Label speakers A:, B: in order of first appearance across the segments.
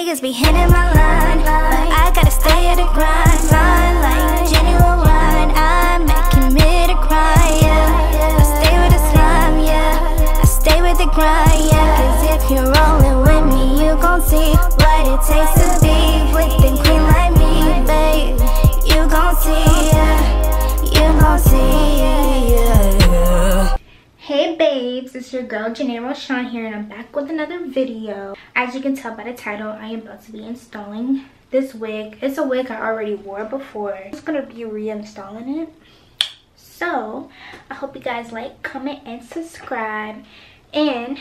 A: niggas be hitting my line, but I gotta stay at the grind. Fine like genuine wine, I'm making me to cry, yeah. I stay with the slime, yeah. I stay with the grind, yeah. Cause if you're rolling with me, you gon' see what it takes to be with the queen like me, babe. You gon' see, yeah. You gon' see, yeah.
B: Hey babes, it's your girl Janae Rochon here, and I'm back with another video. As you can tell by the title, I am about to be installing this wig. It's a wig I already wore before. I'm just gonna be reinstalling it. So I hope you guys like, comment, and subscribe. And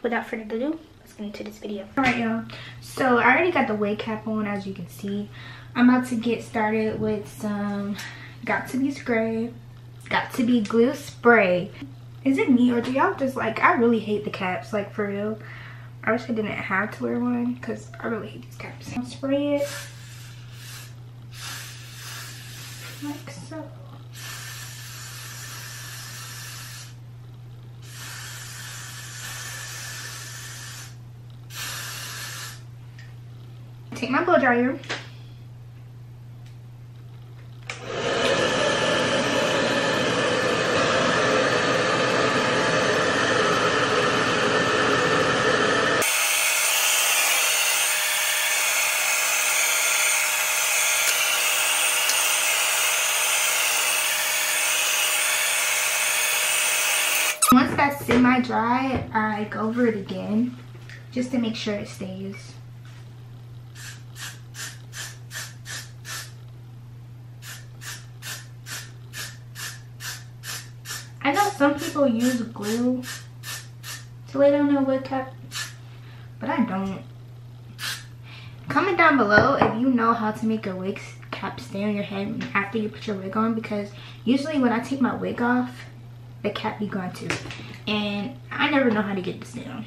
B: without further ado, let's get into this video. Alright y'all, so I already got the wig cap on, as you can see. I'm about to get started with some Got To Be Spray, Got To Be glue spray. Is it me, or do y'all just like, I really hate the caps, like for real. I wish I didn't have to wear one because I really hate these caps. I'll spray it like so. Take my blow dryer. Once that's semi-dry, I go over it again just to make sure it stays. I know some people use glue to lay down their wig cap, but I don't. Comment down below if you know how to make your wig cap stay on your head after you put your wig on, because usually when I take my wig off, the cap be gone too, and I never know how to get this down.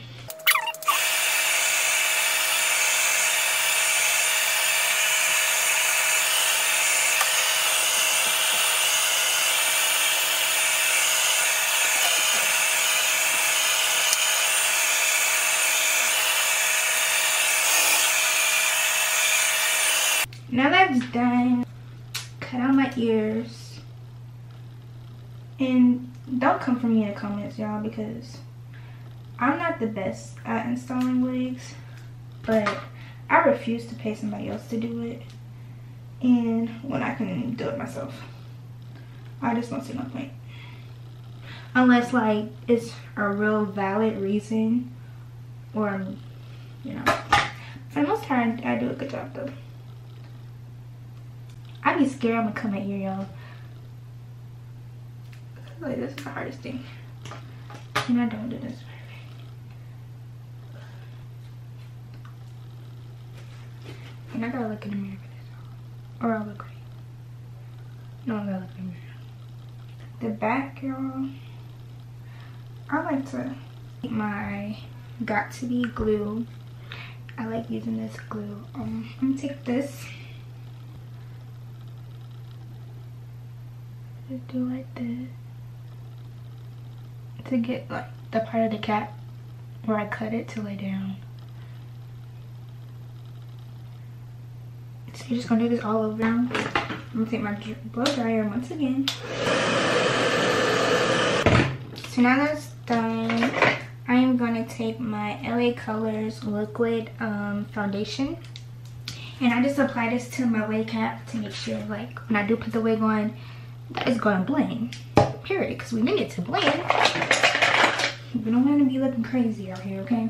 B: Now that's done, cut out my ears. And don't come for me in the comments, y'all, because I'm not the best at installing wigs, but I refuse to pay somebody else to do it. And when I can do it myself, I just don't see no point. Unless like it's a real valid reason, or you know, for the most part I do a good job though. I be scared I'm gonna come at you, y'all. Like, this is the hardest thing, and I don't do this very. And I gotta look in the mirror for this, or I'll look great. No, I gotta look in the mirror. The back, y'all, I like to make my Got To Be glue. I like using this glue. I'm gonna take this, just do like this, to get like the part of the cap where I cut it to lay down. So you're just gonna do this all over. I'm gonna take my blow dryer once again. So now that's done, I am gonna take my LA Colors liquid foundation, and I just apply this to my wig cap to make sure, like, when I do put the wig on, that it's gonna blend. Period, because we need it to blend. We don't want to be looking crazy out here, okay?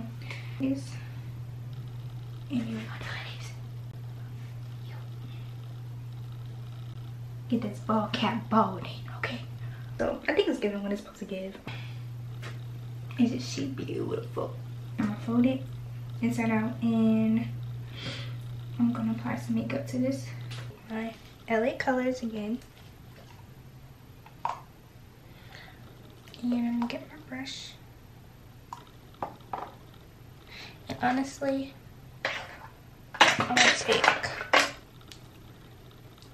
B: And you're gonna do it. Get this ball cap balding, okay? So I think it's giving what it's supposed to give. Isn't she beautiful? I'm gonna fold it inside out, and I'm gonna apply some makeup to this. My LA Colors again. And I'm gonna get my brush. And honestly, I'm gonna take,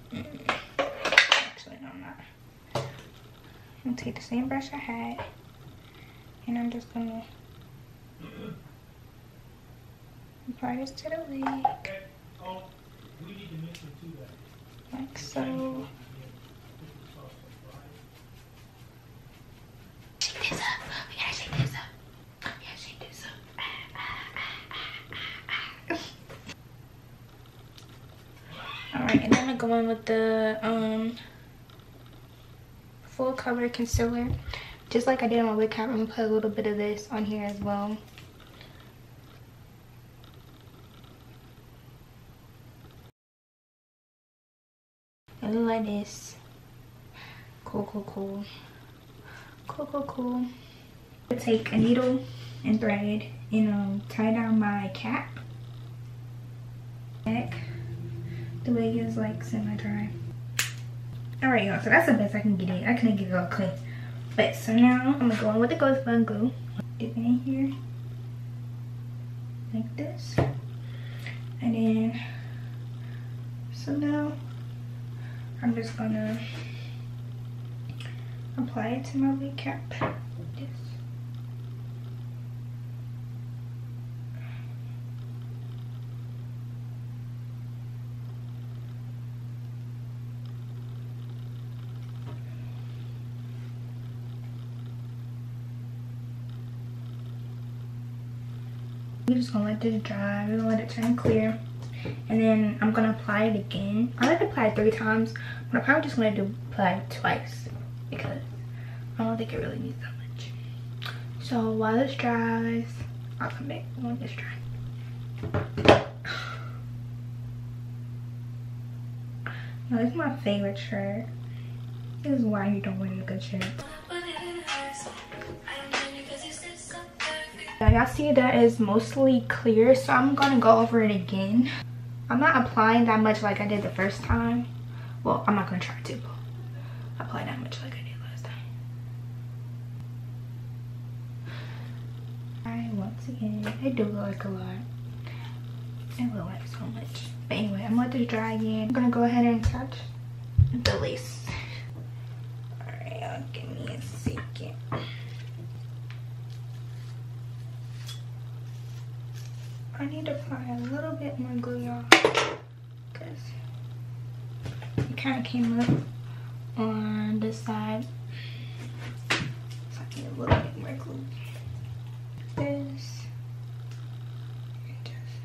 B: actually no, I'm not. I'm gonna take the same brush I had, and I'm just gonna Apply this to the wig. Like so. Shake this up. We gotta shake this up. Yeah, shake this up. Alright, and then I'm going with the full cover concealer. Just like I did on my wig cap, I'm gonna put a little bit of this on here as well. And look like this. Cool, cool, cool. Cool, cool, cool. I take a needle and thread and tie down my cap. Back. The wig is like semi-dry. Alright, y'all, so that's the best I can get it. I couldn't get it all clean. But so now I'm gonna go in with the Ghost Bun glue. Dip it in here. Like this. And then, so now I'm just gonna apply it to my wig cap. Like this. We're just gonna let this dry. We're gonna let it turn clear. And then I'm gonna apply it again. I like to apply it 3 times, but I'm probably just gonna apply it twice because I don't think it really needs that much. So while this dries, I'll come back when it's dry. Now this is my favorite shirt. This is why you don't wear a good shirt. Y'all see that is mostly clear, so I'm gonna go over it again. I'm not applying that much like I did the first time. Well, I'm not gonna try to apply that much like I did last time. Once again, it do look like a lot. It look like so much. But anyway, I'm gonna let this dry again. I'm gonna go ahead and attach the lace. Alright, y'all, give me a second. I need to apply a little bit more glue, y'all, because it kind of came up on this side. So I need a little bit more glue. This. And just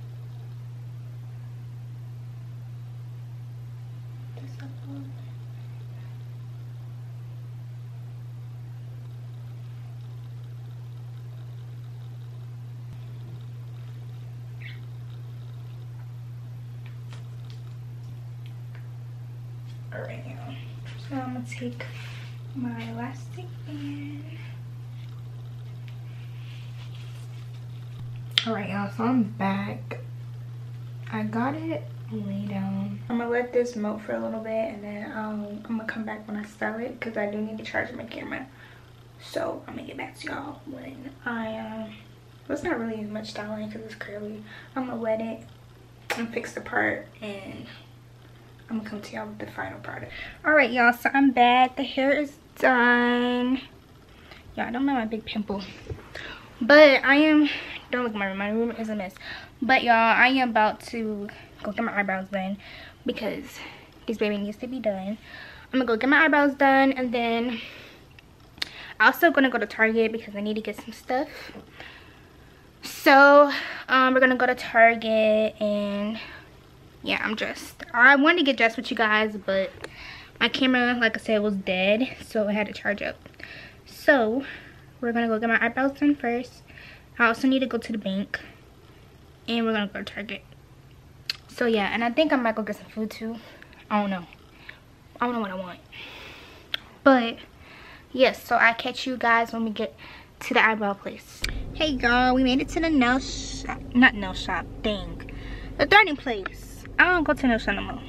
B: this up a little bit. Alright, y'all. So I'm gonna take my elastic band. Alright, y'all, so I'm back. I got it lay down. I'm gonna let this melt for a little bit, and then I'm gonna come back when I style it because I do need to charge my camera. So I'm gonna get back to y'all when I well, it's not really much styling because it's curly. I'm gonna wet it and fix the part, and I'm gonna come to y'all with the final product. Alright, y'all, so I'm back. The hair is done. Y'all, don't mind my big pimple. But I am, don't look at my room. My room is a mess. But y'all, I am about to go get my eyebrows done because this baby needs to be done. I'm gonna go get my eyebrows done, and then I'm also gonna go to Target because I need to get some stuff. So we're gonna go to Target, and yeah, I'm dressed. I wanted to get dressed with you guys, but my camera, like I said, was dead, so I had to charge up. So we're gonna go get my eyebrows done first. I also need to go to the bank, and we're gonna go to Target. So yeah, and I think I might go get some food too. I don't know what I want, but yes, so I'll catch you guys when we get to the eyebrow place. Hey y'all, we made it to the nail shop. Not nail shop, dang, the threading place. I don't go to nail shop no more.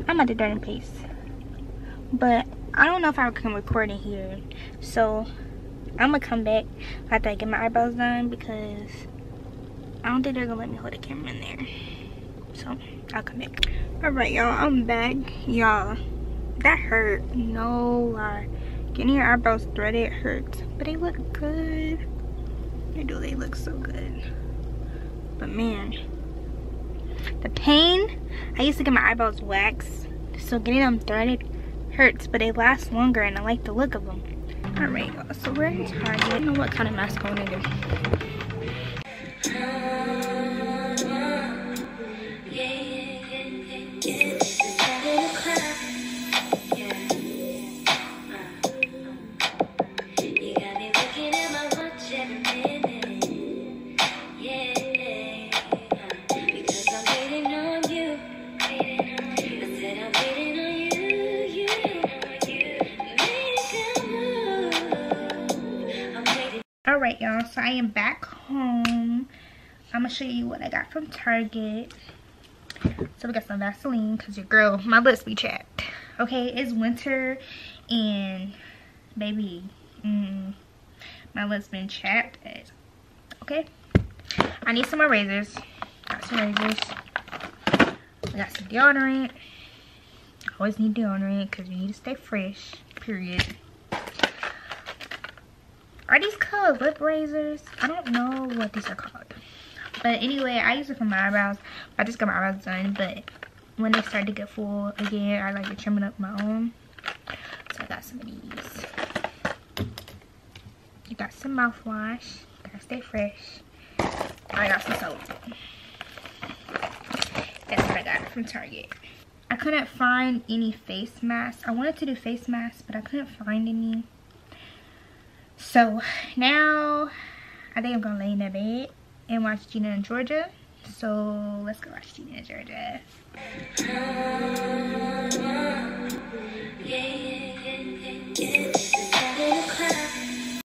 B: I'm at the threading place, but I don't know if I can record in here, so I'm gonna come back after I get my eyebrows done because I don't think they're gonna let me hold the camera in there. So I'll come back. Alright, y'all, I'm back. Y'all, that hurt, no lie. Getting your eyebrows threaded hurts, but they look good. They do, they look so good. but man, the pain. I used to get my eyebrows waxed, so getting them threaded hurts, but they last longer and I like the look of them. Alright, so we're in Target. I don't know what kind of mask I want to do. Alright y'all, so I am back home. I'm gonna show you what I got from Target. So we got some Vaseline, because your girl, my lips be chapped. Okay, it's winter and baby, my lips been chapped. Okay, I need some more razors. Got some razors. I got some deodorant. Always need deodorant because you need to stay fresh, period. Are these called lip razors? I don't know what these are called. But anyway, I use it for my eyebrows. I just got my eyebrows done, but when they start to get full again, I like to trim it up my own. So I got some of these. You got some mouthwash. Gotta stay fresh. I got some soap. That's what I got from Target. I couldn't find any face masks. I wanted to do face masks, but I couldn't find any. So now I think I'm gonna lay in the bed and watch Gina and Georgia. So let's go watch Gina and Georgia.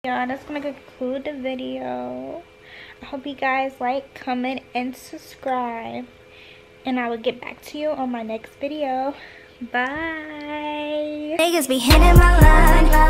B: Yeah, that's gonna conclude the video. I hope you guys like, comment, and subscribe. And I will get back to you on my next video. Bye.
A: Niggas be hitting my line.